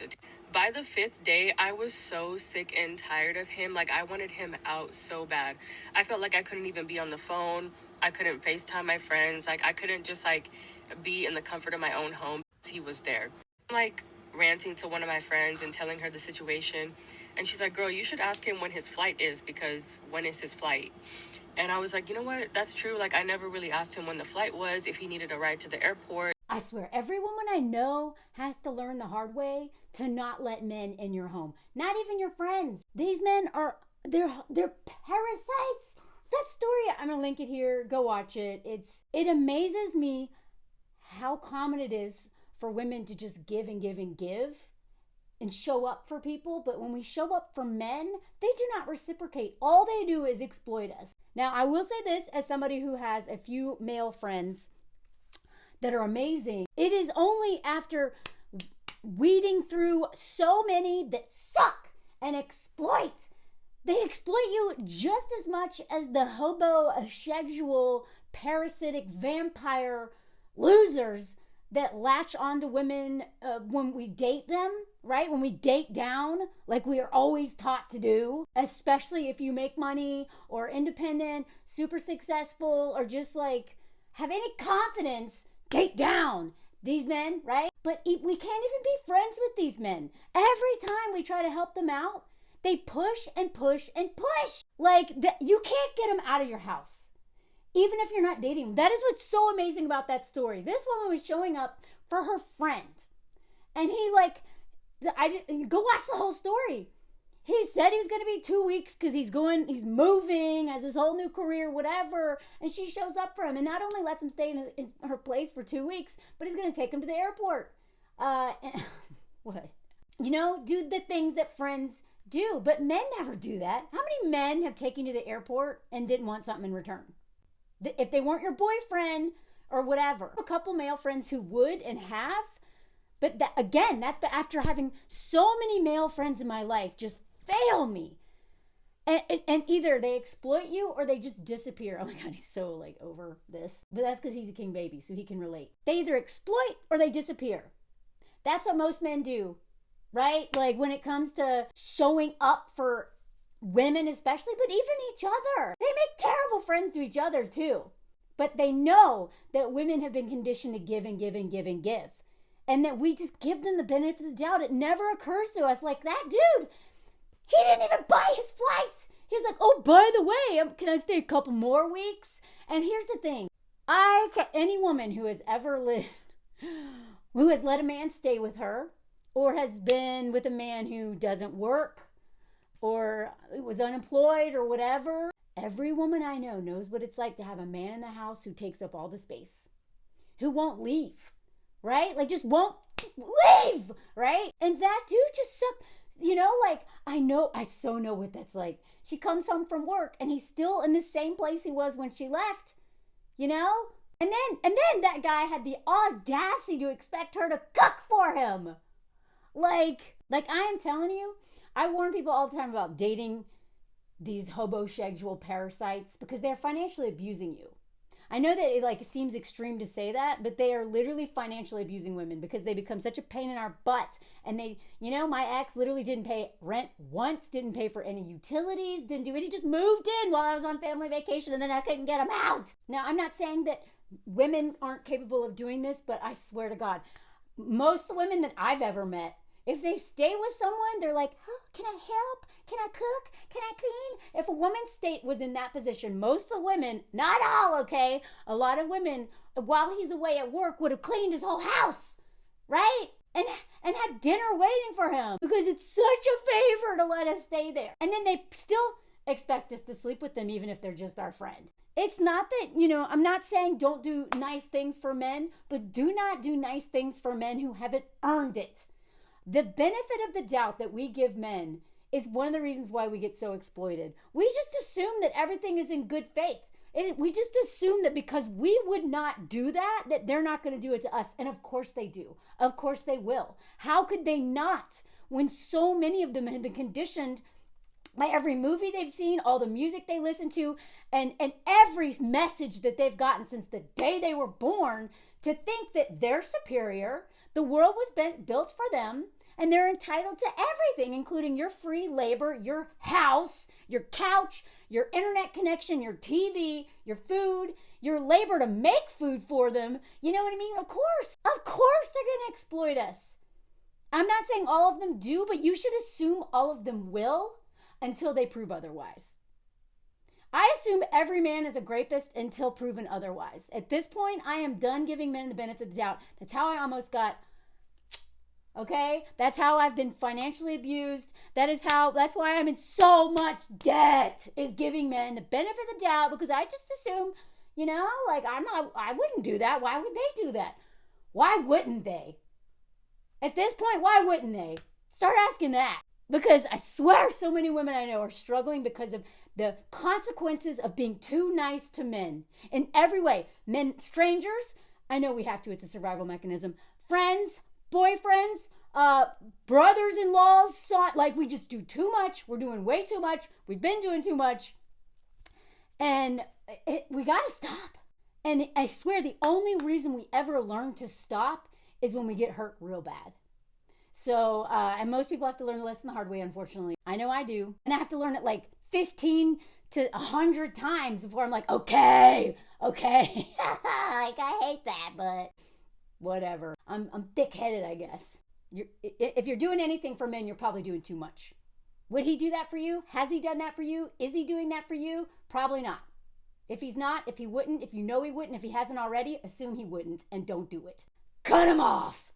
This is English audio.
it. By the 5th day, I was so sick and tired of him. Like, I wanted him out so bad. I felt like I couldn't even be on the phone. I couldn't FaceTime my friends. Like, I couldn't just, like, be in the comfort of my own home. He was there. I'm, like, ranting to one of my friends and telling her the situation. And she's like, girl, you should ask him when his flight is, because when is his flight? And I was like, you know what? That's true. Like, I never really asked him when the flight was, if he needed a ride to the airport. I swear, every woman I know has to learn the hard way to not let men in your home. Not even your friends. These men are, they're parasites. That story, I'm gonna link it here. Go watch it. It amazes me how common it is for women to just give and give and give and show up for people. But when we show up for men, they do not reciprocate. All they do is exploit us. Now, I will say this as somebody who has a few male friends that are amazing. It is only after weeding through so many that suck and exploit. They exploit you just as much as the hobosexual, parasitic, vampire losers that latch onto women when we date them, right? When we date down, like we are always taught to do, especially if you make money or independent, super successful, or just like have any confidence. Date down these men, right? But we can't even be friends with these men. Every time we try to help them out, they push and push and push. Like, you can't get them out of your house, even if you're not dating them. That is what's so amazing about that story. This woman was showing up for her friend. And he go watch the whole story. He said he was going to be 2 weeks because he's moving, has his whole new career, whatever. And she shows up for him and not only lets him stay in her place for 2 weeks, but he's going to take him to the airport. What? You know, do the things that friends do. But men never do that. How many men have taken you to the airport and didn't want something in return? If they weren't your boyfriend or whatever. A couple male friends who would and have. But that's after having so many male friends in my life just fail me. And either they exploit you or they just disappear. Oh my God, he's so like over this. But that's because he's a king baby, so he can relate. They either exploit or they disappear. That's what most men do, right? Like when it comes to showing up for women especially, but even each other. They make terrible friends to each other too. But they know that women have been conditioned to give and give and give and give. And that we just give them the benefit of the doubt. It never occurs to us like, that dude, he didn't even buy his flights. He was like, oh, by the way, can I stay a couple more weeks? And here's the thing. Any woman who has ever lived, who has let a man stay with her, or has been with a man who doesn't work, or was unemployed or whatever, every woman I know knows what it's like to have a man in the house who takes up all the space, who won't leave, right? Like just won't leave, right? And that dude just sucked. You know, like, I so know what that's like. She comes home from work and he's still in the same place he was when she left, you know? And then that guy had the audacity to expect her to cook for him. Like I am telling you, I warn people all the time about dating these hobosexual parasites because they're financially abusing you. I know that it seems extreme to say that, but they are literally financially abusing women because they become such a pain in our butt. And they, my ex literally didn't pay rent once, didn't pay for any utilities, didn't do it. He just moved in while I was on family vacation and then I couldn't get him out. Now, I'm not saying that women aren't capable of doing this, but I swear to God, most of the women that I've ever met, if they stay with someone, they're like, oh, can I help? Can I cook? Can I clean? If a woman's state was in that position, most of the women, not all, okay, a lot of women, while he's away at work, would have cleaned his whole house, right? And had dinner waiting for him because it's such a favor to let us stay there. And then they still expect us to sleep with them even if they're just our friend. It's not that, I'm not saying don't do nice things for men, but do not do nice things for men who haven't earned it. The benefit of the doubt that we give men is one of the reasons why we get so exploited. We just assume that everything is in good faith. We just assume that because we would not do that they're not going to do it to us. And of course they do. Of course they will. How could they not when so many of them have been conditioned by every movie they've seen, all the music they listen to, and every message that they've gotten since the day they were born to think that they're superior. The world was built for them, And they're entitled to everything, including your free labor, your house, your couch, your internet connection, your TV, your food, your labor to make food for them. You know what I mean? Of course they're going to exploit us. I'm not saying all of them do, but you should assume all of them will until they prove otherwise. I assume every man is a rapist until proven otherwise. At this point, I am done giving men the benefit of the doubt. That's how I almost got, okay? That's how I've been financially abused. That's why I'm in so much debt, is giving men the benefit of the doubt, because I just assume, I wouldn't do that. Why would they do that? Why wouldn't they? At this point, why wouldn't they? Start asking that. Because I swear so many women I know are struggling because of the consequences of being too nice to men. In every way. Men, strangers, I know we have to, it's a survival mechanism. Friends, boyfriends, brothers-in-laws, we just do too much. We're doing way too much. We've been doing too much. And we gotta stop. And I swear the only reason we ever learn to stop is when we get hurt real bad. So, and most people have to learn the lesson the hard way, unfortunately. I know I do. And I have to learn it like 15 to 100 times before I'm like, okay. I hate that, but whatever. I'm thick-headed, I guess. If you're doing anything for men, you're probably doing too much. Would he do that for you? Has he done that for you? Is he doing that for you? Probably not. If he's not, if he wouldn't, if you know he wouldn't, if he hasn't already, assume he wouldn't and don't do it. Cut him off.